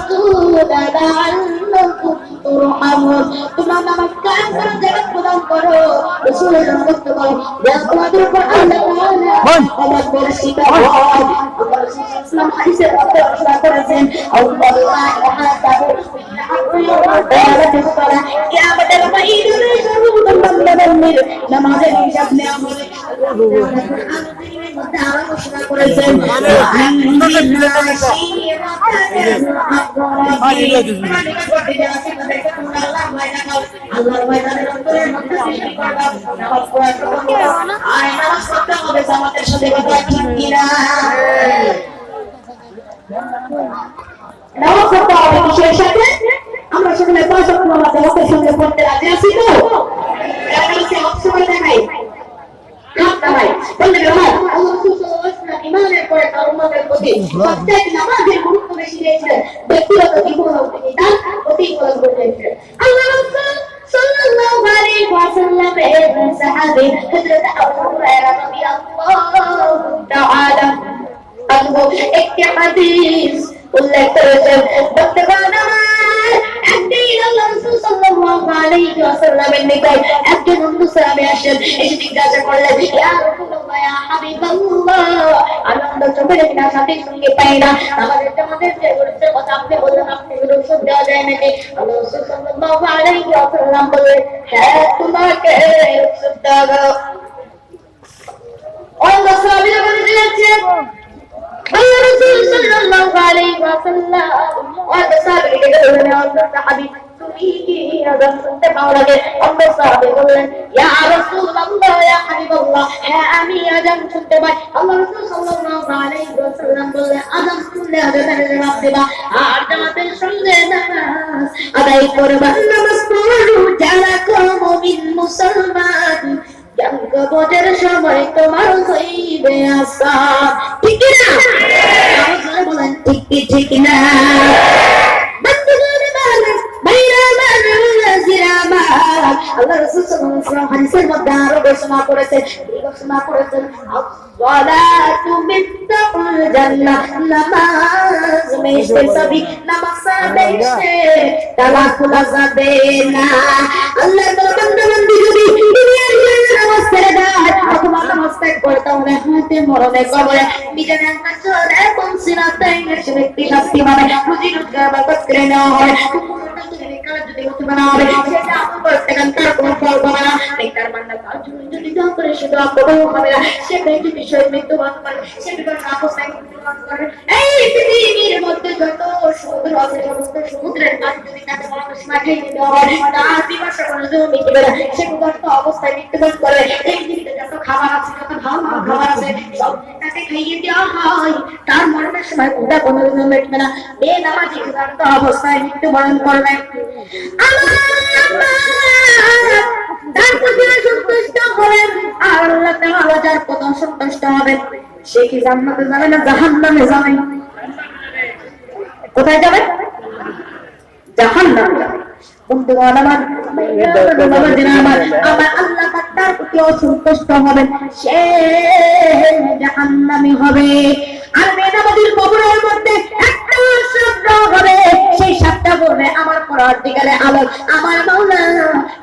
সুদা লাআল্লাকুম তুরহামুন। তোমরা নামাজ কায়েম করো, যাকাত প্রদান করো, রাসূলের অনুগত করো, যাতে তোমাদের উপর আল্লাহ তাআলা আমাদের শিক্ষা হয়। আল্লাহ রাসূল ইসলাম হাদিসের মধ্যে ঘোষণা করেছেন, আল্লাহ ইহাসাবু কিয়ামতের ময়দানে সর্বপ্রথম বান্দাদের নামাজের হিসাব নেওয়া হবে। ঘোষণা করেছেন আল্লাহর ময়দানের অন্তরের মধ্যে নামাজ পড়া আর নামাজ পড়তে হবে জামাতের সাথে, কথা ঠিক কিনা? নামাজ পড়তে হবে কিসের সাথে? আমরা সকলে 5 ওয়াক্ত নামাজ জামাতের সঙ্গে পড়তে রাজি আছি তো? দেখাই ইমানের পরে তার উম্মতের প্রতি প্রত্যেক নামাজের গুরুত্ব বেশি দিয়েছিলেন, ব্যক্তিগত জীবন তিনি তার প্রতিফলন করেছিলেন। আল্লাহ রাসূল সাল্লাল্লাহু আলাইহি ওয়াসাল্লামের সাহাবী হযরত আবু হুরায়রা রাদিয়াল্লাহু তাআলা আনহু একটি হাদিস উল্লেখ করেছেন। বর্তমান একদিন আল্লাহ রাসূল সাল্লাল্লাহু আলাইহি ওয়াসাল্লামের নিকট একজন বন্ধু সাহাবী আসেন, এসে জিজ্ঞাসা করলেন, ইয়া রাসূলুল্লাহ, ইয়া হাবিবাল্লাহ, আনন্দ চোখে দেখি না, সাথে সঙ্গে পাই না, আমাদের যে গুরুত্বের কথা আপনি বললেন, আপনি গুরুত্ব দেওয়া যায় নাকি? আল্লাহ রাসূল সাল্লাল্লাহু আলাইহি ওয়াসাল্লাম বললেন, হ্যাঁ, তোমাকে গুরুত্ব দেওয়া। অন্য সাহাবীরা বলে দিয়েছেন, আল্লাহ রাসূল সাল্লাল্লাহু আলাইহি ওয়াসাল্লাম ওয়াদ সাহাবীকে বললেন, আল্লাহ সাহাবী তুমি কি আযান শুনতে পাও লাগে? অন্য সাহাবী বললেন, ইয়া রাসূলুল্লাহ, ইয়া হাবিবাল্লাহ, হ্যাঁ আমি আযান শুনতে পাই। আল্লাহ রাসূল সাল্লাল্লাহু আলাইহি ওয়াসাল্লাম বললেন, আযান শুনলে আযানের জবাব দিবা আর জামাতের সঙ্গে নামাজ আদায় করবা। নামাজ পড়ো যারা মুমিন মুসলমান, কবরের সময় তোমার হইবে আসা, ঠিক না? বলেন ঠিক কি ঠিক না? আল্লাহ রাসূল সাল্লাল্লাহু আলাইহি ওয়াসাল্লাম হাদিসের মধ্যে আরো ঘোষণা করেছেন, সালাতু মিফতাহুল জান্নাহ, নামাজ মেশে সবই, নামাজ মেশে তালা খোলা যাবে না। আল্লাহর বান্দা-বান্দি যদি দুনিয়ার জন্য নামাজ ছেড়ে দেয় অথবা নামাজ ত্যাগ করে, তাহলে হাতে মরণে কবরে নিজের কাছে পৌঁছাতে সে ব্যক্তি শাস্তি পাবে। রুজি রোজগার বারবাদ করে নেওয়া হয়, যদি হতে না হবে সেটা আপনি করতে গেলে তার কোনো ফল পাবে না। তার বান্দা তার জন্য যদি দোয়া করে সে দোয়া কবুল হবে না। সে ব্যক্তি বিষয় মৃত্যুবরণ করে, সে বিপদ অবস্থায় মৃত্যুবরণ করে। এই পৃথিবীর মধ্যে যত সমুদ্র আছে, সমস্ত সমুদ্রের মাছ যদি তাকে মানুষ মাখিয়ে দিতে হয়, তার পিপাসা কোনো জমি মিটবে না, সে বিপদ অবস্থায় মৃত্যুবরণ করে। এই পৃথিবীতে যত খাবার আছে, যত ভালো ভালো খাবার আছে, সব তাকে খাইয়ে দেওয়া হয়, তার মরণের সময় ক্ষুধা কোনো জন্য মিটবে না। বেনামাজি ক্ষুধার্ত অবস্থায় মৃত্যুবরণ করবে। তার প্রতি সন্তুষ্ট হবেন আর আল্লাহ তাআলা যার প্রতি সন্তুষ্ট হবেন সে কি জান্নাতে যাবে না জাহান্নামে যাবে? কোথায় যাবে? জাহান্নামে যাবে। বন্ধুগণ আমার, আমার আল্লাহ তার প্রতি অসন্তুষ্ট হবেন, সে জাহান্নামী হবে। আর বেনামাজির কবরের মধ্যে একটা শব্দ হবে, সেই শব্দটা বলবে, আমার পরওয়ারদিগারে আলম, আমার মাওলা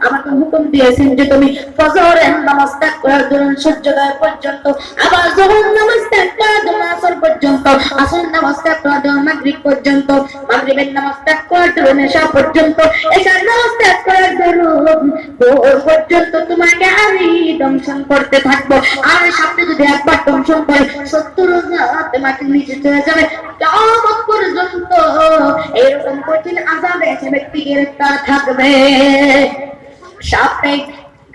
আমাকে হুকুম দিয়েছেন যে তুমি ফজরের নামাজ ত্যাগ করার জন্য সূর্যোদয় পর্যন্ত, আবার যোহর নামাজ ত্যাগ করার জন্য আসর পর্যন্ত, আসর নামাজ ত্যাগ করার জন্য মাগরিব পর্যন্ত, মাগরিবের নামাজ ত্যাগ করার জন্য এশা পর্যন্ত, এশার নামাজ ত্যাগ করার জন্য ভোর পর্যন্ত তোমাকে আমি দংশন করতে থাকবো। আর সাথে যদি একবার দংশন করে 70 রোজা তোমাকে নিচে চলে যাবে। কিয়ামত পর্যন্ত এরকম কঠিন আযাবে সে ব্যক্তি গ্রেফতার থাকবে। সাপে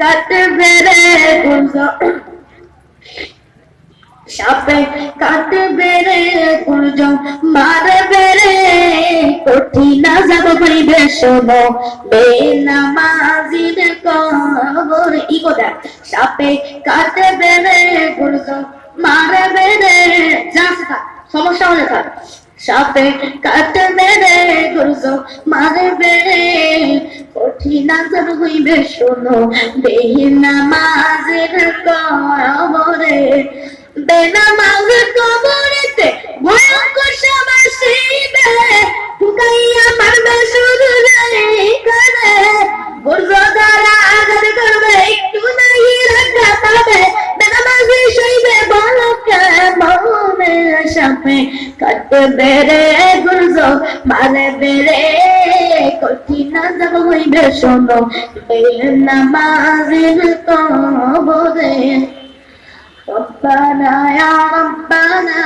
কাটবে রে গুলজার, সাপে কাটবে রে গুলজার, মারবে রে কঠিন আযাব হইবে শোনো বেনামাজির কবর। ইগোদা সাপে কাটবে রে গুলজার, মারবে রে, যা সমস্যা হলে থাক, সাপে কাটবে রে গুলজার, মারবে রে কঠিন আযাব হইবে শোনো বেনামাজির কবরে। বেনামাজির কবরেতে ভয়ঙ্কর সময় আসিবে, ঢুকাই গুলজ মানে বেরে কঠিন যাব হইবে শোনো নামাজের কবরে ربنا يا ربنا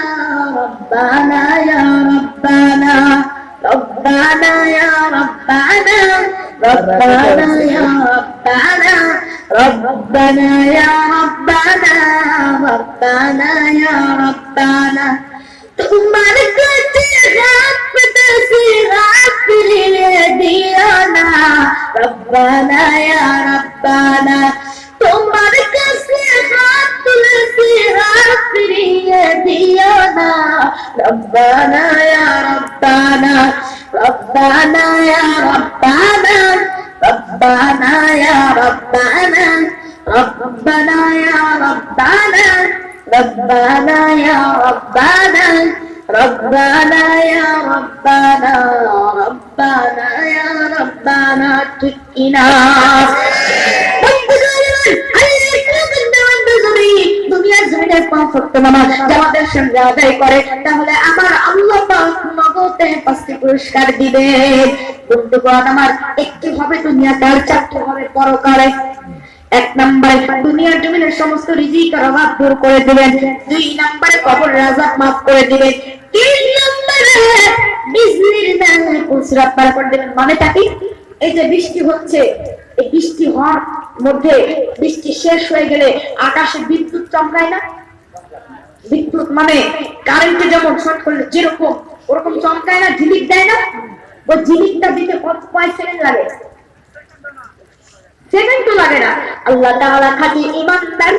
ربنا يا ربنا ربنا يا ربنا ربنا يا ربنا ربنا يا ربنا ربنا يا ربنا তোমার কাছে হাত পেতেছি হাত ফিরিয়ে দিও না রব্বানা ইয়া রব্বানা তোমার কাছে হাত তুলেছি হাত ফিরিয়ে দিও না রব্বানা ইয়া রব্বানা রব্বানা ইয়া রব্বানা রব্বানা ইয়া রব্বানা রব্বানা ইয়া রব্বানা ربنا يا ربنا ربنا يا ربنا ربنا يا ربنا تكنا দুনিয়ার জমিনে পাঁচ ওয়াক্ত নামাজ জামাতের সঙ্গে আদায় করে তাহলে আমার আল্লাহ পাক নগদে 5টি পুরস্কার দিবেন। বন্ধুগণ আমার একটি হবে দুনিয়াতে আর 4টি হবে পরকালে। 1 নম্বরে দুনিয়ার জমিনের সমস্ত রিজিকের অভাব দূর করে দিবেন, 2 নম্বরে কবরের আযাব maaf করে দিবেন, 3 নম্বরে বিজলির নামে পুরস্কার পার করে দিবেন। মানেটা কি? এই যে বৃষ্টি হচ্ছে, এই বৃষ্টি হওয়ার মধ্যে বৃষ্টি শেষ হয়ে গেলে আকাশে বিদ্যুৎ চমকায় না? বিদ্যুৎ মানে কারেন্টে যেমন শর্ট করলে যেরকম ওরকম চমকায় না, ঝিলিক দেয় না? ওই ঝিলিকটা দিতে কয় সেকেন্ড লাগে? সেকেন্ড তো লাগে না। আল্লাহ তাআলা খাঁটি ঈমানদার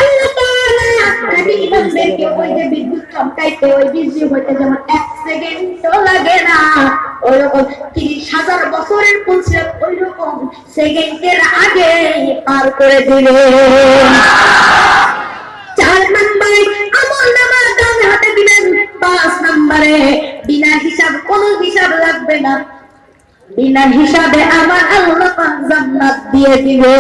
আল্লাহ তাআলা খাঁটি ঈমানদারকে ওই যে বিদ্যুৎ চমকাইতে ওই বিজলি হইতে যেমন 1 সেকেন্ড তো লাগে না, ওইরকম 30,000 বছরের পুরস্কার ওইরকম সেকেন্ডের আগে পার করে দিলেন। 4 নম্বরে আমলনামা ডান হাতে দিবেন, 5 নম্বরে বিনা হিসাব, কোনো হিসাব লাগবে না, বিনা হিসাবে আমার আল্লাহ পাক জান্নাত দিয়ে দিবে।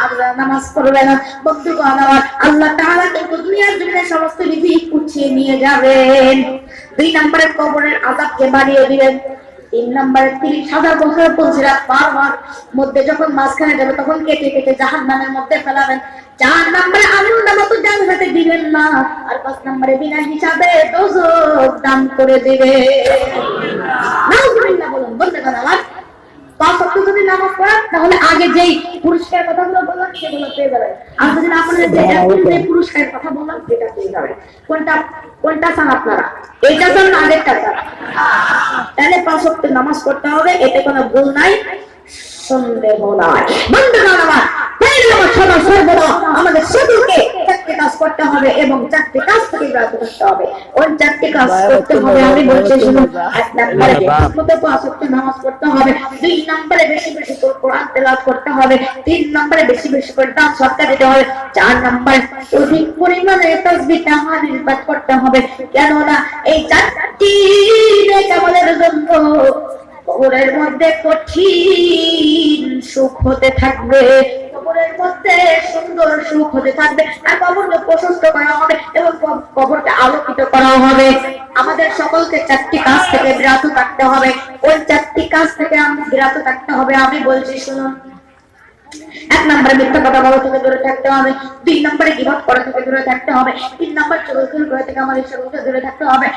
আপনারা নামাজ পড়বেন না বন্ধুগণ আমার, আল্লাহ তাআলা কিন্তু দুনিয়ার জমিনে সমস্ত রিজিক উঠিয়ে নিয়ে যাবেন। 2 নম্বরে কবরের আযাবকে বাড়িয়ে দিবেন। 3 নম্বরে 30,000 বছরের পুরস্কার পার হওয়ার মধ্যে যখন মাঝখানে যাবে তখন কেটে কেটে জাহান্নামের মধ্যে ফেলাবেন। 4 নম্বরে আমলনামা তো জান্নাতে দিবেন না, আর 5 নম্বরে বিনা হিসাবে দোজখ দান করে দিবে। নাউজুবিল্লাহ বলুন বন্ধুগণ আমার। 5 ওয়াক্ত যদি নামাজ পড়েন তাহলে আগে যেই পুরস্কার কথাগুলো বললাম সেগুলো পেয়ে যাবেন, আর যদি আপনারা যে এখন যে পুরস্কারের কথা বললাম সেটা পেয়ে যাবেন। কোনটা চান আপনারা? এইটা চান না আগেরটা চান? তাহলে 5 ওয়াক্ত নামাজ পড়তে হবে, এতে কোনো ভুল নাই, সন্দেহ নাই। বন্ধুগণ আমার, আমাদের সকলকে 4টি কাজ করতে হবে এবং 4টি কাজ থেকে বিরত থাকতে হবে। ওই 4টি কাজ করতে হবে আমি বলছি শুনুন। 1 নম্বরে মতো 5 ওয়াক্ত নামাজ পড়তে হবে, 2 নম্বরে বেশি বেশি করে কোরআন তেলাওয়াত করতে হবে, 3 নম্বরে বেশি বেশি করে দান সদকা দিতে হবে, 4 নম্বরে অধিক পরিমাণে তাসবিহ তাহলিল পাঠ করতে হবে। কেন না এই 4টি নেক আমলের জন্য কবরের মধ্যে কঠিন সুখ হতে থাকবে, কবরের মধ্যে সুন্দর সুখ হতে থাকবে, আর কবরকে প্রশস্ত করা হবে এবং কবরকে আলোকিত করা হবে। আমাদের সকলকে 4টি কাজ থেকে বিরত থাকতে হবে। ওই 4টি কাজ থেকে আমি বিরত থাকতে হবে আমি বলছি শুনুন। 1 নম্বরে মিথ্যা কথা বলা থেকে দূরে থাকতে হবে, 2 নম্বরে গীবত করা থেকে দূরে থাকতে হবে, 3 নম্বরে চুগলখড়ি করা থেকে আমাদের সকলকে দূরে থাকতে হবে,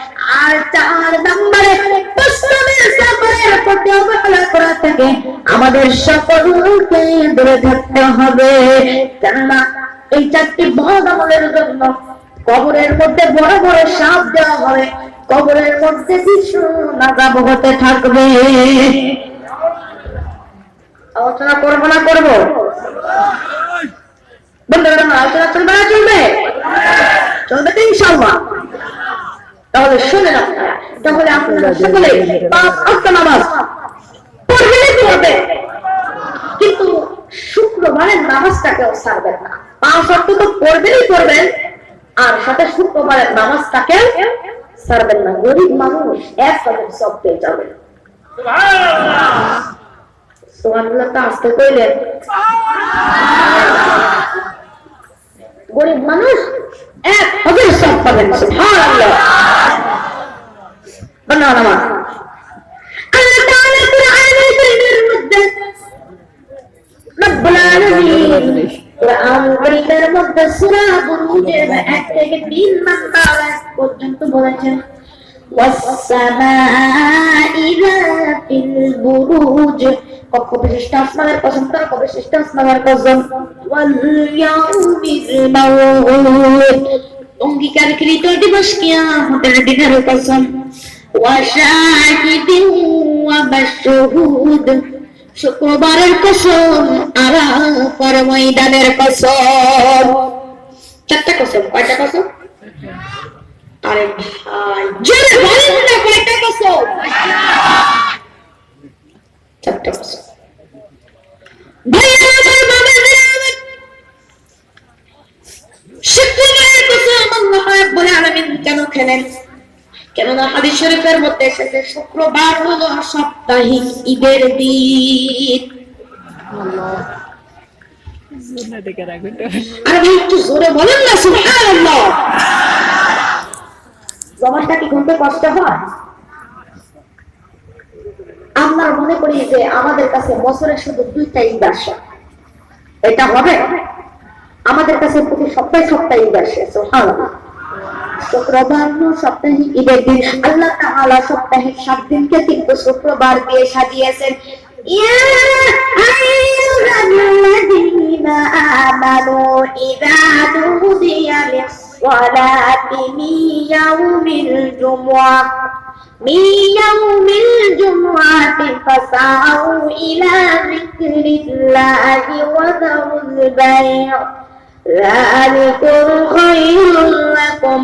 আর 4 নম্বরে দুশ্মনের সাফারের প্রতি অবহেলা করা থেকে আমাদের সকলকে দূরে থাকতে হবে। কেননা এই 4টি বড় আমলের জন্য কবরের মধ্যে বড় বড় সাপ দেওয়া হবে, কবরের মধ্যে ভীষণ আযাব হতে থাকবে। আলোচনা করবো না করবো? বন্ধুরা আলোচনা চলবে না চলবে? চলবে তো ইনশাআল্লাহ। তাহলে শুনেন আপনারা, তাহলে আপনারা সকলে 5 ওয়াক্ত নামাজ পড়বে, কিন্তু শুক্রবারের নামাজটাকেও ছাড়বেন না। 5 ওয়াক্ত তো পড়বেনই পড়বেন, আর সাথে শুক্রবারের নামাজটাকে ছাড়বেন না। গরিব মানুষ 1 ওয়াক্ত সব পেয়ে যাবেন। সুবহানাল্লাহ। সুবহানাল্লাহ তো আসতে কইলেন। গরিব মানুষ 1000 সওয়াব পাবেন। সুবহানাল্লাহ। বানানা মা আল্লাহ তাআলা কুরআনের কারীমের মধ্যে রব্বুল আলামিন কুরআনুল কারীমের মধ্যে সূরা বুরুজের 1 থেকে 3 নম্বর আয়াত পর্যন্ত বলেছেন ওয়াস-সামাঈ যাতিল বুরুজ, কক্ষ বিশিষ্ট আসমানের কসম, তার কক্ষ বিশিষ্ট আসমানের কসম, ওয়াল ইয়াউমিল মাউউদ, অঙ্গীকারকৃত দিবস কিয়ামতের দিনের কসম, ওয়া শাহিদিন ওয়া মাশহুদ, শুক্রবারের কসম, আরাফার ময়দানের কসম। 4টা কসম। কয়টা কসম? আরে ভাই জোরে বলেন না, কয়টা কসম? 4টা কসম। ভাইয়া আমার বাবাদের শুক্রবারের কসম আল্লাহ রাব্বুল আলামিন কেন খেলেন? কেননা হাদিস শরীফের মধ্যে এসেছে শুক্রবার হলো সাপ্তাহিক ঈদের দিন। আরে ভাই একটু জোরে বলেন না সুবহানাল্লাহ। জবানটা কি শুনতে কষ্ট হয়? আমরা মনে করি যে আমাদের কাছে বছরে শুধু 2টা ঈদ আসে, এটা হবে? আমাদের কাছে প্রতি সপ্তাহে সপ্তাহে ঈদ আসে। সুবহানাল্লাহ। শুক্রবার সপ্তাহে ঈদের দিন। আল্লাহ তাআলা সপ্তাহে 7 দিনকে কিন্তু শুক্রবার দিয়ে সাজিয়েছেন। ইয়া আইয়ুহাল্লাযীনা আমানু ইযা নুদিয়া লিস-সালাতি মিন ইয়াউমিল জুমআহ ফাসাউ ইলা যিকরিল্লাহি ওয়া যারুল বাই', ذلكم خير لكم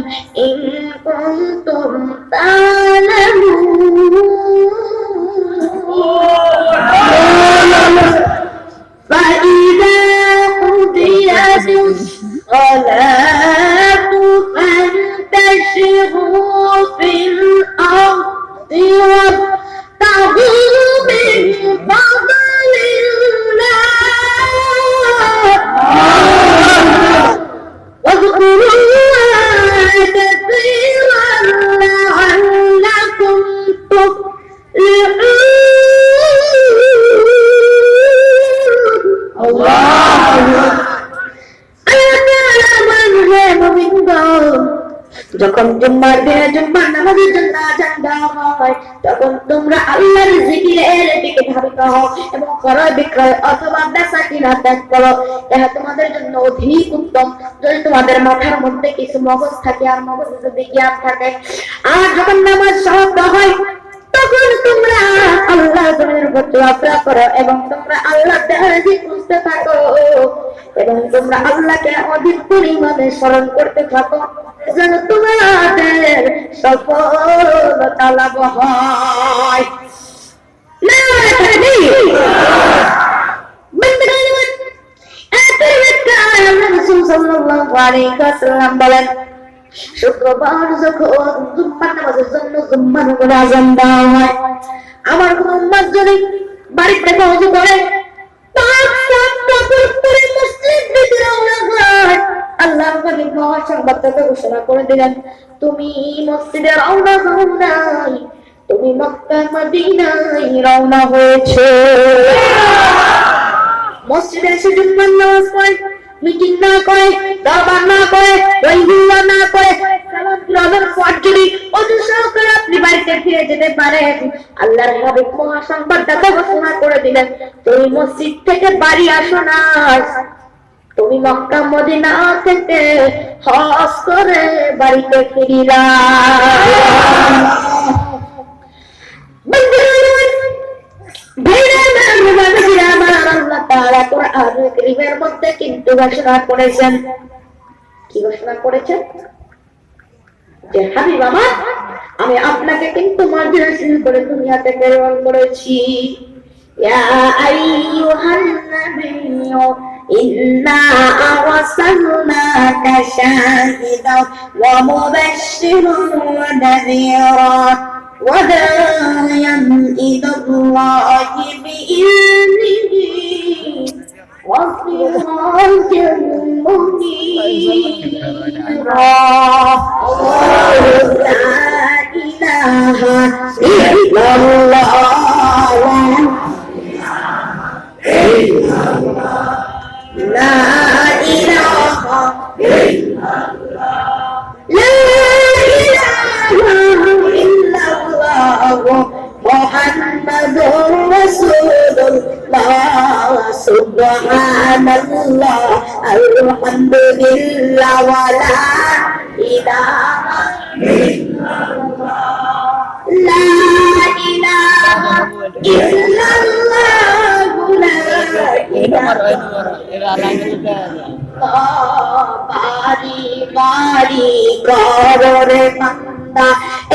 إن كنتم تعلمون فإذا قضيت الصلاة فانتشروا في الأرض وابتغوا من فضل الله واذكروا الله كثيرا لعلكم تفلحون। যখন জুম্মার দিনে জুম্মার নামাজের জন্য আযান দেওয়া হয় তখন তোমরা আল্লাহর জিকিরের দিকে ধাবিত হও এবং ক্রয় বিক্রয় অথবা বেচা কিনা ত্যাগ করো, এটা তোমাদের জন্য অধিক উত্তম যদি তোমাদের মাথার মধ্যে কিছু মগজ থাকে আর মগজে যদি জ্ঞান থাকে। আর যখন নামাজ সমাপ্ত হয় তখন তোমরা আল্লাহর জমিনের উপর চলাফেরা করো এবং তোমরা আল্লাহর দেহরাজি খুঁজতে থাকো এবং তোমরা আল্লাহকে অধিক পরিমাণে স্মরণ করতে থাকো যেন তোমাদের সফলতা লাভ হয়। বলেন শুক্রবার যখন জুম্মার নামাজের জন্য জুম্মার উপরে আযান দেওয়া হয়, আমার কোন উম্মত যদি বাড়িতে ওযু করে আল্লাহ নবী মহাসংবাদকে ঘোষণা করে দিলেন, তুমি মসজিদে রওনা হও নাই, তুমি মক্কা মদিনায় রওনা হয়েছে। মসজিদে এসে জুম্মার নামাজ পড়ে, মিটিং না করে, দরবার না করে, রহিল্লা না করে, সালাতের পর যদি ওযু সহকারে আপনি বাড়িতে ফিরে যেতে পারেন, আল্লাহর হাবিব মহাসংবাদদাতা ঘোষণা করে দিলেন, তুমি মসজিদ থেকে বাড়ি আসো না, তুমি মক্কা মদিনা থেকে হজ করে বাড়িতে ফিরিলা। আল্লাহ তাআলা কুরআনুল কারীমের মধ্যে কিন্তু ঘোষণা করেছেন, কি ঘোষণা করেছেন? যে হাবিব আমার, আমি আপনাকে কিন্তু মর্যাদাশীল করে দুনিয়াতে প্রেরণ করেছি। ইয়া আইয়ুহান নাবিয়্যু ইন্না আরসালনাকা শাহিদান ওয়া মুবাশশিরান ওয়া নাযীরা ওয়া দা'iyan ইলাল্লাহি বিইذনিহি وسراجا منيرا لا إله إلا الله لا إله إلا الله لا إله إلا الله محمد رسول الله سبحان الله الحمد لله ولا إله إلا الله لا إله إلا الله لا إله বাড়ি বাড়ি কররে বান্দা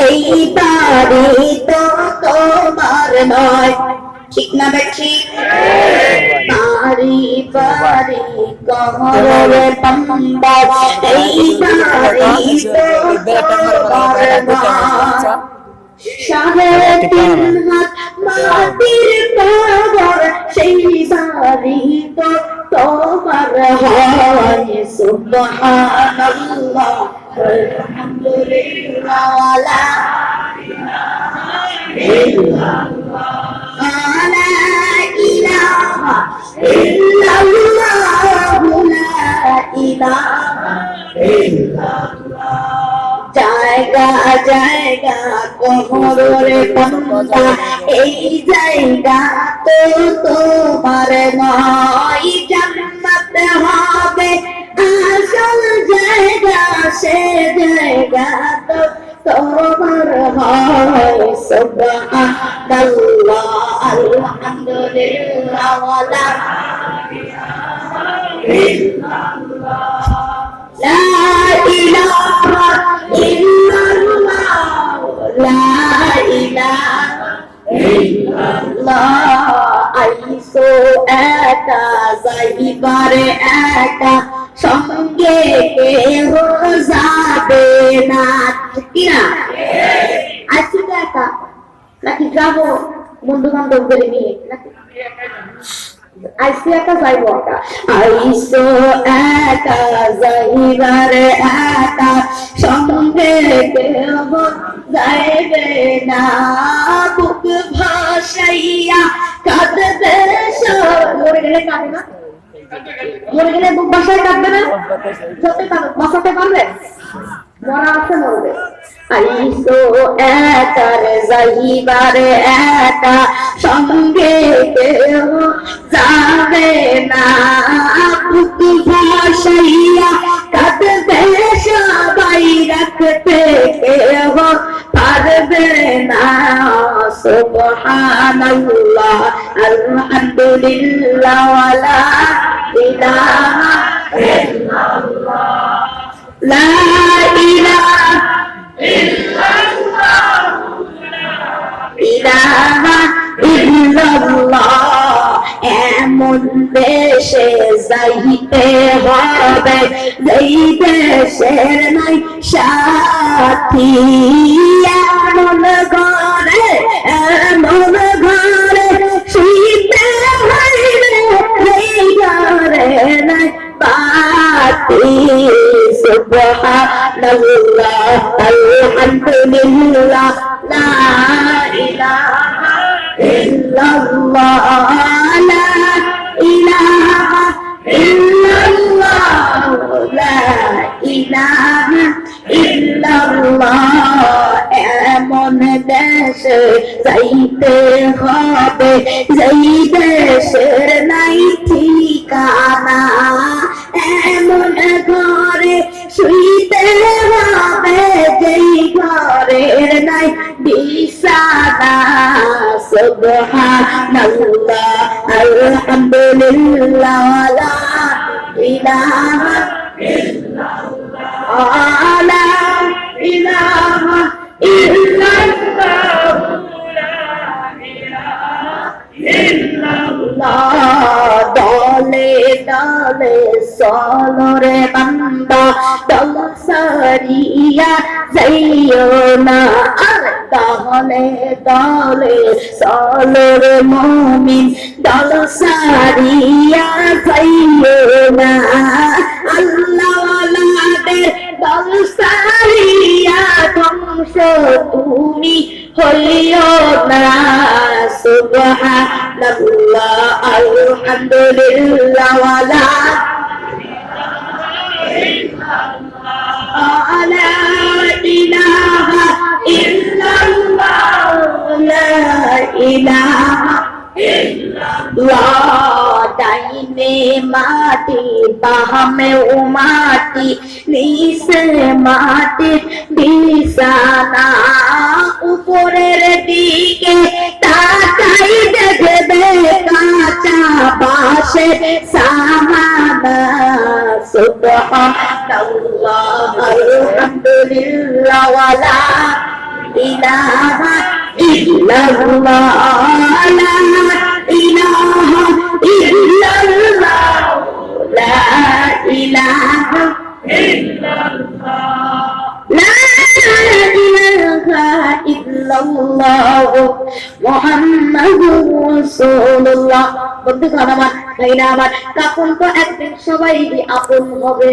এই বাড়ি তো তোমার নয় ঠিক না বেঠি বাড়ি বাড়ি কররে বান্দা এই বাড়ি তো তোমার নয় সাড়ে তিন হাত মাটির কবর সেই বাড়ি তো তোমার হয় সুবহানাল্লাহ আলহামদুলিল্লাহ লা ইলাহা ইল্লাল্লাহ লা ইলাহা ইল্লাল্লাহ লা ইলাহা ইল্লাল্লাহ জায়গা জায়গা কোহরে বান্দা এই জায়গা তো তোমার নয় জান্নাত হবে আসল জায়গা সে জায়গা তো তোমার হয় সুবহানাল্লাহ আলহামদুলিল্লাহ ওয়ালা ইলাহা ইল্লাল্লাহ লা ইলাহা ইল্লাল্লাহ লা ইলাহা ইল্লাল্লাহ আইসো একা যাইবারে একা সঙ্গে কেহ যাবে না কিনা আইসো একা নাকি যাবো বন্ধু বান্ধবদের নিয়ে নাকি আইসো একা যাইবো একা আইসো একা যাইবারে একা সঙ্গে কেহ যাইবে না বুক ভাসাইয়া কাঁদবে সব মরে গেলে কাঁদে না মরে গেলে বুক ভাসায় কাঁদবে না যত কাঁদো বাঁচাতে পারবে মরা আছে মরবে আইসো একার যাইবারে একা সঙ্গে কেহ যাবে না বুক ভাসাইয়া কাঁদবে সবাই রাখতে কেহ পারবে না সুবহানাল্লাহ আলহামদুলিল্লাহ ওয়ালা ইলাহা ইল্লাল্লাহ লা ইলাহা ইল্লাল্লাহ ইলাহা ইল্লাল্লাহ এমন দেশে যাইতে হবে যেই দেশের নাই সাথী এমন ঘরে শুইতে হইবে যেই ঘরে নাই বাতি সুবহানাল্লাহ আলহামদুলিল্লাহ লা ইলাহা ইল্লাল্লাহ লা ইলাহা ইল্লাল্লাহ লা ইলাহা ইল্লাল্লাহ এমন দেশে যাইতে হবে যেই দেশের নাই ঠিকানা এমন ঘরে শুইতে হবে যেই ঘরের নাই বিছানা সুবহানাল্লাহ আলহামদুলিল্লাহ লা ইলাহা ইল্লাল্লাহ লা ইলাহা ইল্লাল্লাহ লা ইলাহা ইল্লাল্লাহ দলে দলে চলরে বান্দা দল সারিয়া যাইও না তাহলে দলে চলর মুমিন দল সারিয়া যাইও না আল্লাহ ওয়ালাদের দল সারিয়া ধ্বংস তুমি হইও না সুবহানাল্লাহ আলহামদুলিল্লাহ ওয়ালা লা ইলাহা ইল্লাল্লাহ লা ইলাহা ইল্লাল্লাহ দাইনে মাটি বামে মাটি নিচে মাটি বিছানা উপরের দিকে তাকাই দেখবে কাঁচা বাঁশের সামানা সুবহানাল্লাহ আলহামদুলিল্লাহ ওয়ালা ইলাহা ইল্লাল্লাহ লা ইলাহা ইল্লাল্লাহ লা ইলাহা ইল্লাল্লাহ লা ইলাহা ইল্লাল্লাহ মুহাম্মাদুর রাসূলুল্লাহ বন্ধুগণ আমার ভাইরা আমার তখন তো একদিন সবাই আপন হবে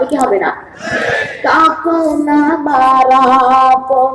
কি হবে না তখন আমার আপন